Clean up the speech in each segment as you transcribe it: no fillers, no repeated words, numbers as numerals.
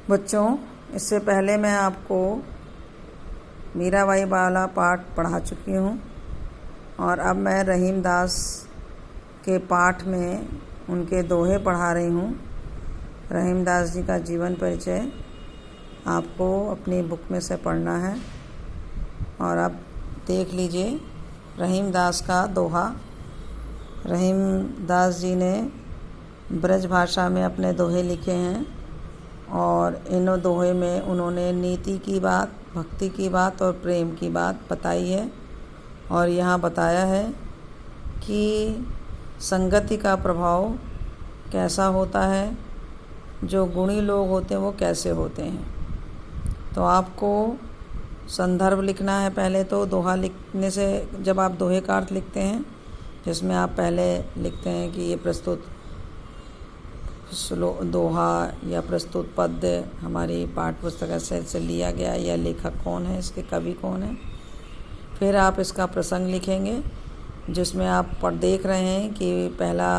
बच्चों, इससे पहले मैं आपको मीराबाई वाला पाठ पढ़ा चुकी हूँ और अब मैं रहीम दास के पाठ में उनके दोहे पढ़ा रही हूँ। रहीम दास जी का जीवन परिचय आपको अपनी बुक में से पढ़ना है। और अब देख लीजिए रहीम दास का दोहा। रहीम दास जी ने ब्रज भाषा में अपने दोहे लिखे हैं और इन दोहे में उन्होंने नीति की बात, भक्ति की बात और प्रेम की बात बताई है। और यहाँ बताया है कि संगति का प्रभाव कैसा होता है, जो गुणी लोग होते हैं वो कैसे होते हैं। तो आपको संदर्भ लिखना है। पहले तो दोहा लिखने से, जब आप दोहे का अर्थ लिखते हैं, जिसमें आप पहले लिखते हैं कि ये प्रस्तुत दोहा या प्रस्तुत पद्य हमारी पाठ्य पुस्तक से लिया गया, या लेखक कौन है, इसके कवि कौन है। फिर आप इसका प्रसंग लिखेंगे, जिसमें आप देख रहे हैं कि पहला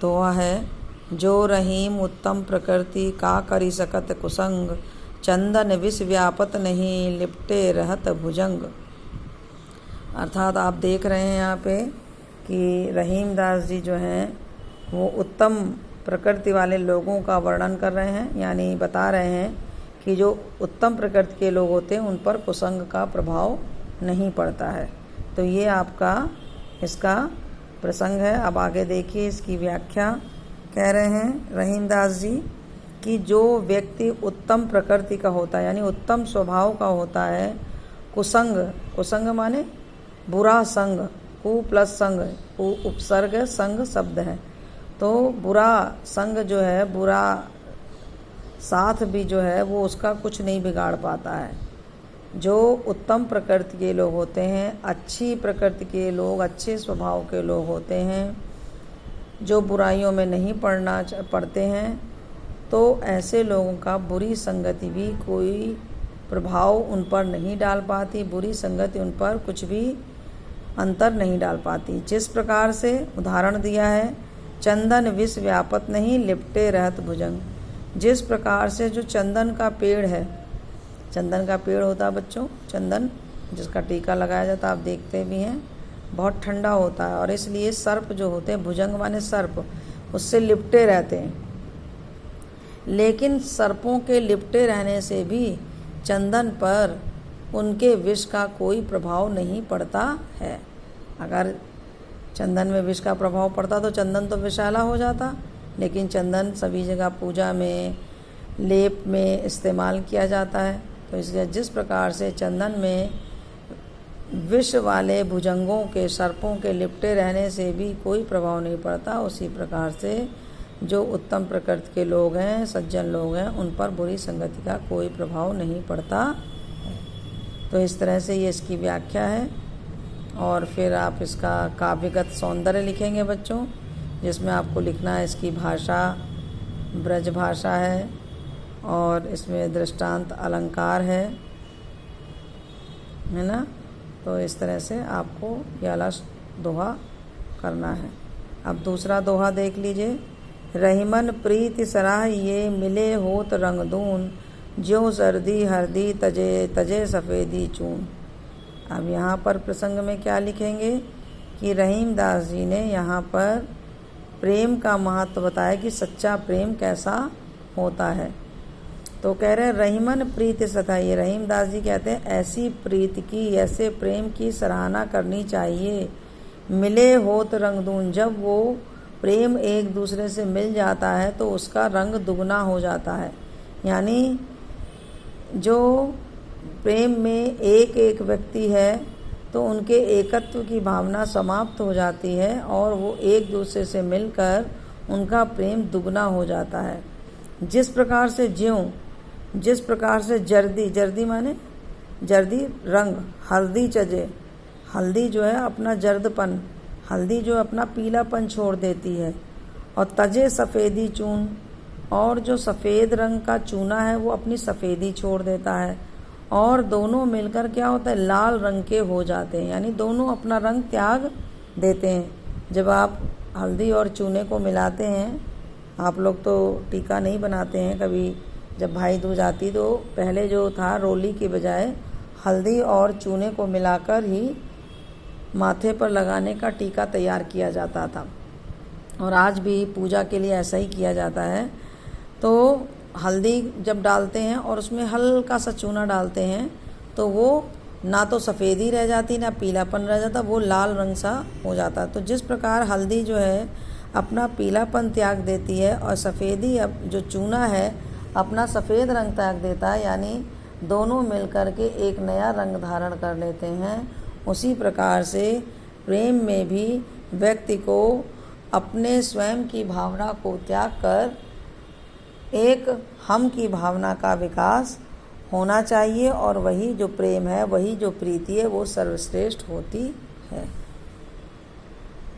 दोहा है, जो रहीम उत्तम प्रकृति का करी सकत कुसंग, चंदन विष व्यापत नहीं लिपटे रहत भुजंग। अर्थात आप देख रहे हैं यहाँ पे कि रहीम दास जी जो हैं वो उत्तम प्रकृति वाले लोगों का वर्णन कर रहे हैं, यानी बता रहे हैं कि जो उत्तम प्रकृति के लोग होते हैं उन पर कुसंग का प्रभाव नहीं पड़ता है। तो ये आपका इसका प्रसंग है। अब आगे देखिए इसकी व्याख्या। कह रहे हैं रहीम दास जी कि जो व्यक्ति उत्तम प्रकृति का होता है, यानी उत्तम स्वभाव का होता है, कुसंग माने बुरा संग, कु प्लस संग, उपसर्ग संग शब्द है। तो बुरा संग जो है, बुरा साथ भी जो है वो उसका कुछ नहीं बिगाड़ पाता है। जो उत्तम प्रकृति के लोग होते हैं, अच्छी प्रकृति के लोग, अच्छे स्वभाव के लोग होते हैं, जो बुराइयों में नहीं पड़ते हैं, तो ऐसे लोगों का बुरी संगति भी कोई प्रभाव उन पर नहीं डाल पाती, बुरी संगति उन पर कुछ भी अंतर नहीं डाल पाती। जिस प्रकार से उदाहरण दिया है, चंदन विष व्यापत नहीं लिपटे रहत भुजंग। जिस प्रकार से जो चंदन का पेड़ है, चंदन का पेड़ होता है बच्चों, चंदन जिसका टीका लगाया जाता है, आप देखते भी हैं, बहुत ठंडा होता है और इसलिए सर्प जो होते हैं, भुजंग माने सर्प, उससे लिपटे रहते हैं। लेकिन सर्पों के लिपटे रहने से भी चंदन पर उनके विष का कोई प्रभाव नहीं पड़ता है। अगर चंदन में विष का प्रभाव पड़ता तो चंदन तो विषैला हो जाता, लेकिन चंदन सभी जगह पूजा में, लेप में इस्तेमाल किया जाता है। तो इसलिए जिस प्रकार से चंदन में विष वाले भुजंगों के, सर्पों के लिपटे रहने से भी कोई प्रभाव नहीं पड़ता, उसी प्रकार से जो उत्तम प्रकृति के लोग हैं, सज्जन लोग हैं, उन पर बुरी संगति का कोई प्रभाव नहीं पड़ता है। तो इस तरह से ये इसकी व्याख्या है। और फिर आप इसका काव्यगत सौंदर्य लिखेंगे बच्चों, जिसमें आपको लिखना है इसकी भाषा ब्रज भाषा है और इसमें दृष्टांत अलंकार है ना। तो इस तरह से आपको ये वाला दोहा करना है। अब दूसरा दोहा देख लीजिए। रहीमन प्रीति सराह ये मिले होत रंगदून, ज्यों सर्दी हरदी तजे तजे सफ़ेदी चून। अब यहाँ पर प्रसंग में क्या लिखेंगे कि रहीम दास जी ने यहाँ पर प्रेम का महत्व बताया कि सच्चा प्रेम कैसा होता है। तो कह रहे हैं रहीमन प्रीति सदा, ये रहीम दास जी कहते हैं ऐसी प्रीति की, ऐसे प्रेम की सराहना करनी चाहिए। मिले होत रंगदून, जब वो प्रेम एक दूसरे से मिल जाता है तो उसका रंग दुगना हो जाता है। यानी जो प्रेम में एक एक व्यक्ति है तो उनके एकत्व की भावना समाप्त हो जाती है और वो एक दूसरे से मिलकर उनका प्रेम दुगना हो जाता है। जिस प्रकार से जर्दी माने जर्दी रंग, हल्दी चजे, हल्दी जो है अपना जर्दपन, हल्दी जो अपना पीलापन छोड़ देती है, और तजे सफ़ेदी चून, और जो सफ़ेद रंग का चूना है वो अपनी सफ़ेदी छोड़ देता है, और दोनों मिलकर क्या होता है, लाल रंग के हो जाते हैं। यानी दोनों अपना रंग त्याग देते हैं। जब आप हल्दी और चूने को मिलाते हैं, आप लोग तो टीका नहीं बनाते हैं, कभी जब भाई दूज आती तो पहले जो था रोली के बजाय हल्दी और चूने को मिलाकर ही माथे पर लगाने का टीका तैयार किया जाता था, और आज भी पूजा के लिए ऐसा ही किया जाता है। तो हल्दी जब डालते हैं और उसमें हल्का सा चूना डालते हैं तो वो ना तो सफ़ेदी रह जाती ना पीलापन रह जाता, वो लाल रंग सा हो जाता। तो जिस प्रकार हल्दी जो है अपना पीलापन त्याग देती है और सफ़ेदी अब जो चूना है अपना सफ़ेद रंग त्याग देता है, यानी दोनों मिलकर के एक नया रंग धारण कर लेते हैं, उसी प्रकार से प्रेम में भी व्यक्ति को अपने स्वयं की भावना को त्याग कर एक हम की भावना का विकास होना चाहिए, और वही जो प्रेम है, वही जो प्रीति है, वो सर्वश्रेष्ठ होती है।